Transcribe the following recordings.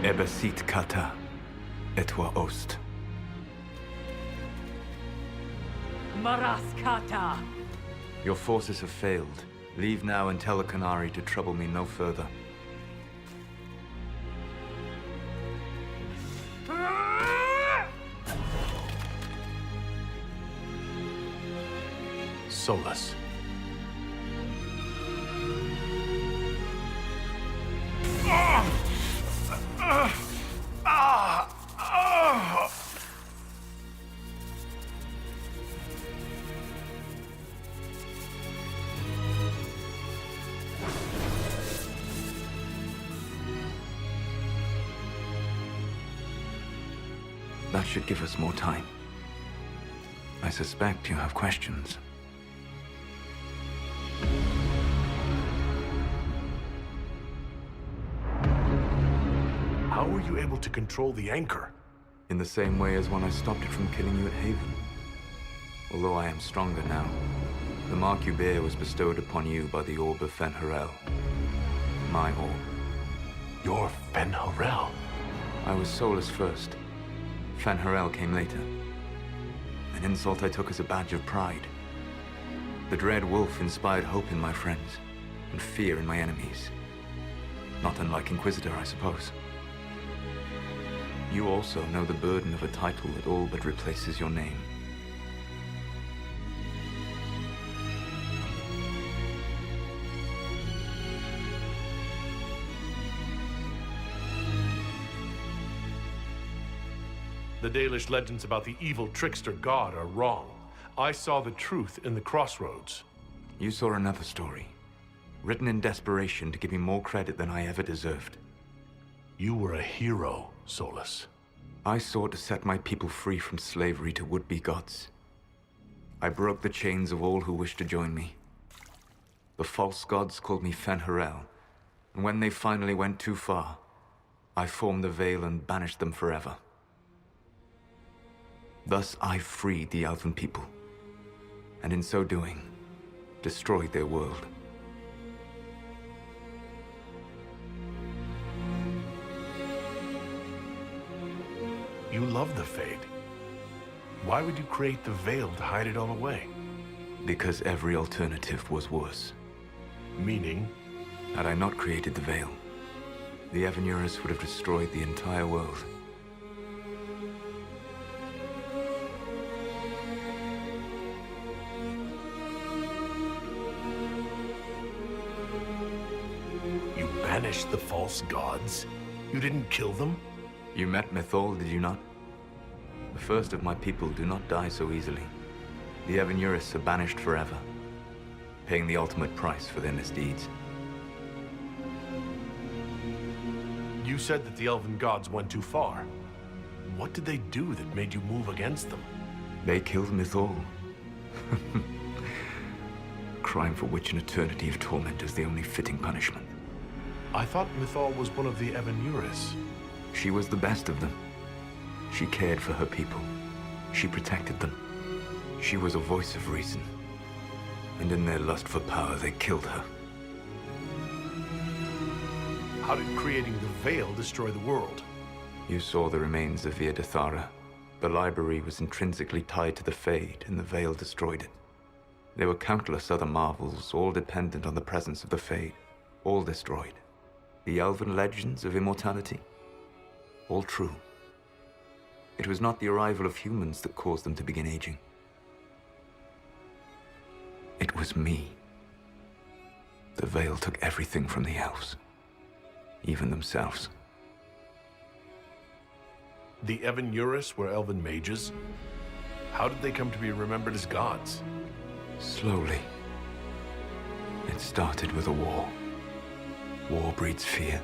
Ebesit kata, etwa ost. Maraskata! Your forces have failed. Leave now and tell the Canary to trouble me no further. Solus. That should give us more time. I suspect you have questions. How were you able to control the anchor? In the same way as when I stopped it from killing you at Haven. Although I am stronger now, the mark you bear was bestowed upon you by the Orb of Fen'Harel. My orb. You're Fen'Harel. I was Solus first. Fen'Harel came later. An insult I took as a badge of pride. The dread wolf inspired hope in my friends, and fear in my enemies. Not unlike Inquisitor, I suppose. You also know the burden of a title that all but replaces your name. The Dalish legends about the evil trickster god are wrong. I saw the truth in the crossroads. You saw another story, written in desperation to give me more credit than I ever deserved. You were a hero, Solus. I sought to set my people free from slavery to would-be gods. I broke the chains of all who wished to join me. The false gods called me Fen'Harel, and when they finally went too far, I formed the Veil and banished them forever. Thus I freed the Elven people, and in so doing, destroyed their world. You love the Fade. Why would you create the Veil to hide it all away? Because every alternative was worse. Meaning? Had I not created the Veil, the Evanurus would have destroyed the entire world. You banished the false gods? You didn't kill them? You met Mythal, did you not? The first of my people do not die so easily. The Evanurus are banished forever, paying the ultimate price for their misdeeds. You said that the elven gods went too far. What did they do that made you move against them? They killed Mythal. Crime for which an eternity of torment is the only fitting punishment. I thought Mythal was one of the Evanurus. She was the best of them. She cared for her people. She protected them. She was a voice of reason. And in their lust for power, they killed her. How did creating the Veil destroy the world? You saw the remains of Via Dathara. The library was intrinsically tied to the Fade, and the Veil destroyed it. There were countless other marvels, all dependent on the presence of the Fade, all destroyed. The elven legends of immortality, all true. It was not the arrival of humans that caused them to begin aging. It was me. The Veil took everything from the elves, even themselves. The Evan Eurus were elven mages? How did they come to be remembered as gods? Slowly. It started with a war. War breeds fear.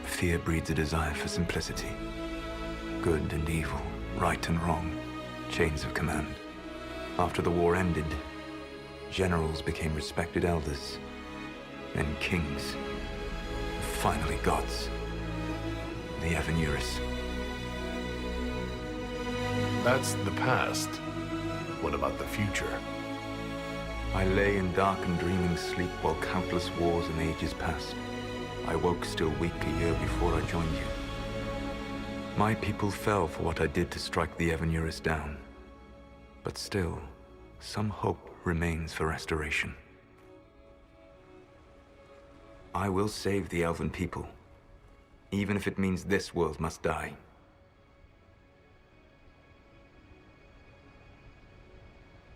Fear breeds a desire for simplicity. Good and evil, right and wrong, chains of command. After the war ended, generals became respected elders, then kings, finally gods. The Evan Eurus. That's the past. What about the future? I lay in dark and dreaming sleep while countless wars and ages passed. I woke still weak a year before I joined you. My people fell for what I did to strike the Evan Eurus down. But still, some hope remains for restoration. I will save the elven people, even if it means this world must die.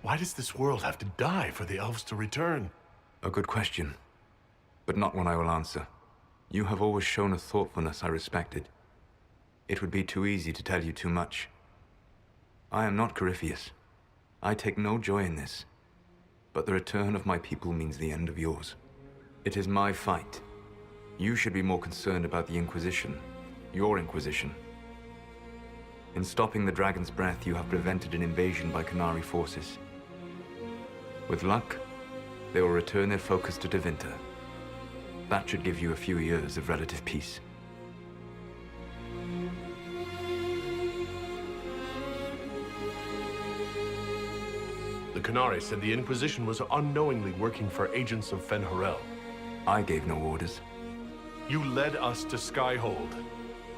Why does this world have to die for the elves to return? A good question, but not one I will answer. You have always shown a thoughtfulness I respected. It would be too easy to tell you too much. I am not Corypheus. I take no joy in this. But the return of my people means the end of yours. It is my fight. You should be more concerned about the Inquisition. Your Inquisition. In stopping the Dragon's Breath, you have prevented an invasion by Qunari forces. With luck, they will return their focus to Tevinter. That should give you a few years of relative peace. The Qunari said the Inquisition was unknowingly working for agents of Fen'Harel. I gave no orders. You led us to Skyhold.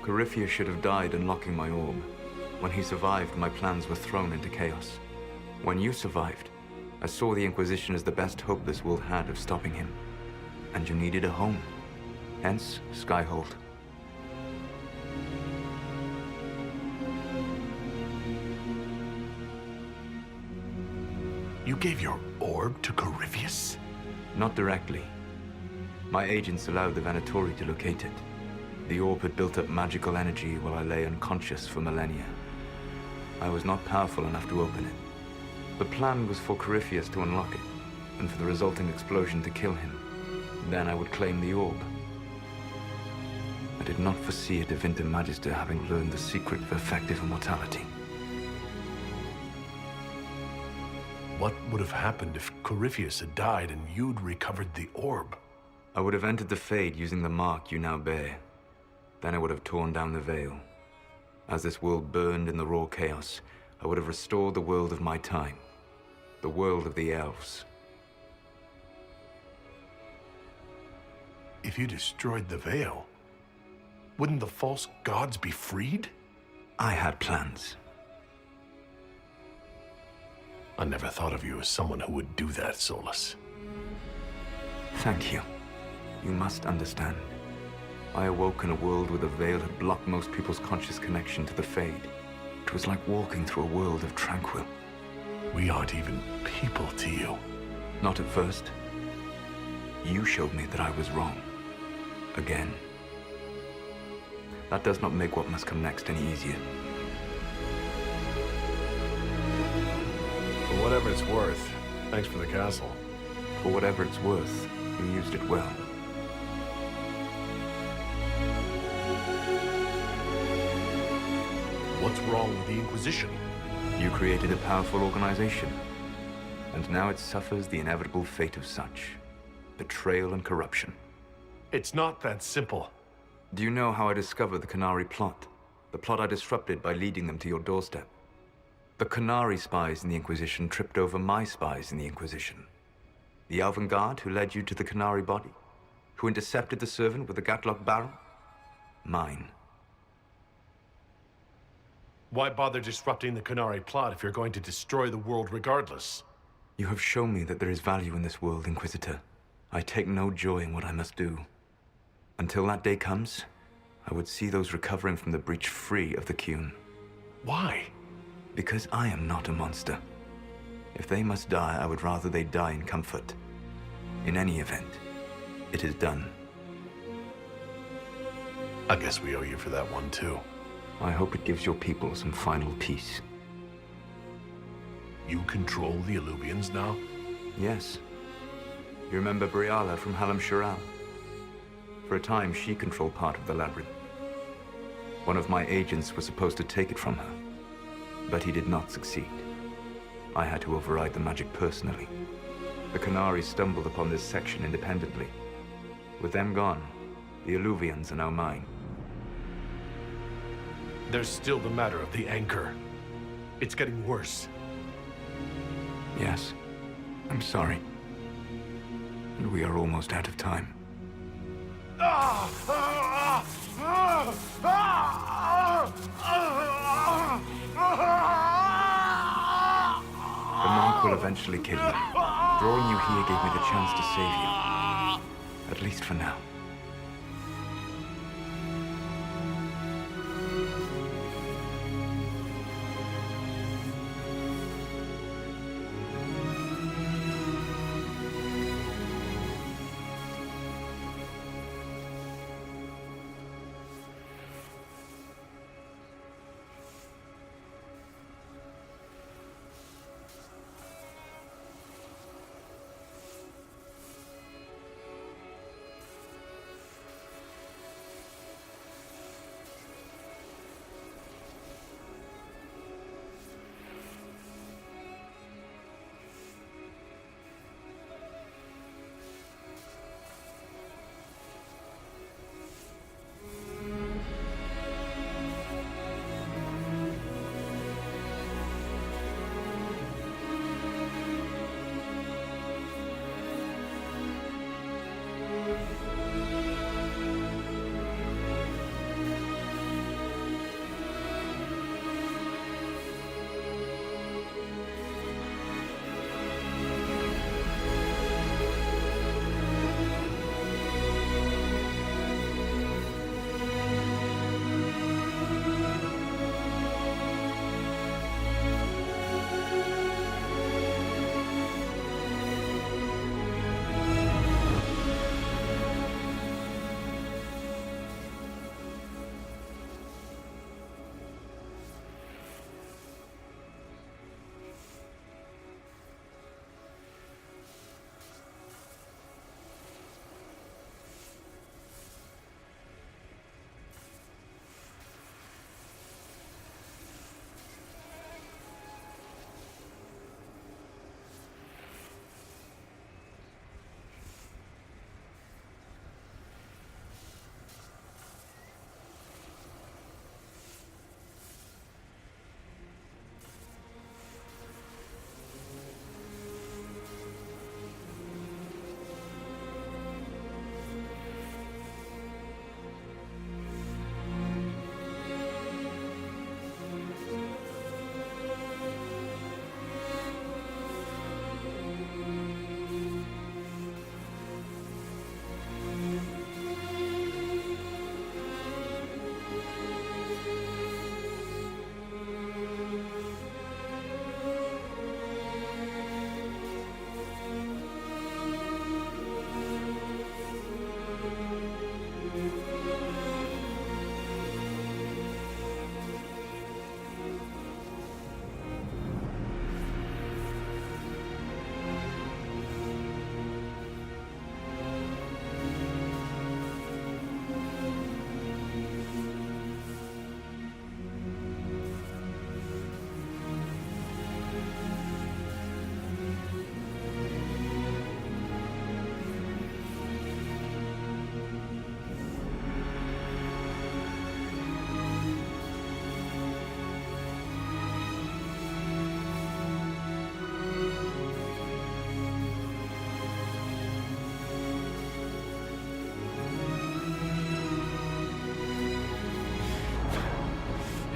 Corypheus should have died unlocking my orb. When he survived, my plans were thrown into chaos. When you survived, I saw the Inquisition as the best hope this world had of stopping him. And you needed a home. Hence, Skyhold. You gave your orb to Corypheus? Not directly. My agents allowed the Venatori to locate it. The orb had built up magical energy while I lay unconscious for millennia. I was not powerful enough to open it. The plan was for Corypheus to unlock it, and for the resulting explosion to kill him. Then I would claim the orb. I did not foresee a Tevinter Magister having learned the secret of effective immortality. What would have happened if Corypheus had died and you'd recovered the orb? I would have entered the Fade using the mark you now bear. Then I would have torn down the veil. As this world burned in the raw chaos, I would have restored the world of my time. The world of the elves. If you destroyed the veil, wouldn't the false gods be freed? I had plans. I never thought of you as someone who would do that, Solus. Thank you. You must understand. I awoke in a world where the veil had blocked most people's conscious connection to the Fade. It was like walking through a world of tranquil. We aren't even people to you. Not at first. You showed me that I was wrong. Again. That does not make what must come next any easier. For whatever it's worth, thanks for the castle. For whatever it's worth, you used it well. What's wrong with the Inquisition? You created a powerful organization, and now it suffers the inevitable fate of such. Betrayal and corruption. It's not that simple. Do you know how I discovered the Qunari plot? The plot I disrupted by leading them to your doorstep. The Qunari spies in the Inquisition tripped over my spies in the Inquisition. The Elven Guard who led you to the Qunari body? Who intercepted the servant with the Gatlock barrel? Mine. Why bother disrupting the Qunari plot if you're going to destroy the world regardless? You have shown me that there is value in this world, Inquisitor. I take no joy in what I must do. Until that day comes, I would see those recovering from the breach free of the Qun. Why? Because I am not a monster. If they must die, I would rather they die in comfort. In any event, It is done. I guess we owe you for that one, too. I hope it gives your people some final peace. You control the Illuvians now? Yes. You remember Briala from Halam Shiral? For a time, she controlled part of the labyrinth. One of my agents was supposed to take it from her, but he did not succeed. I had to override the magic personally. The Qunari stumbled upon this section independently. With them gone, the Illuvians are now mine. There's still the matter of the anchor. It's getting worse. Yes, I'm sorry. And we are almost out of time. The monk will eventually kill you. Drawing you here gave me the chance to save you. At least for now.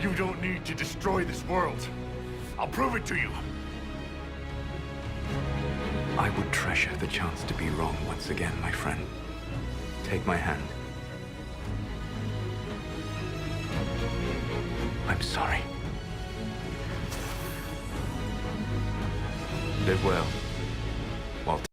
You don't need to destroy this world. I'll prove it to you. I would treasure the chance to be wrong once again, my friend. Take my hand. I'm sorry. Live well.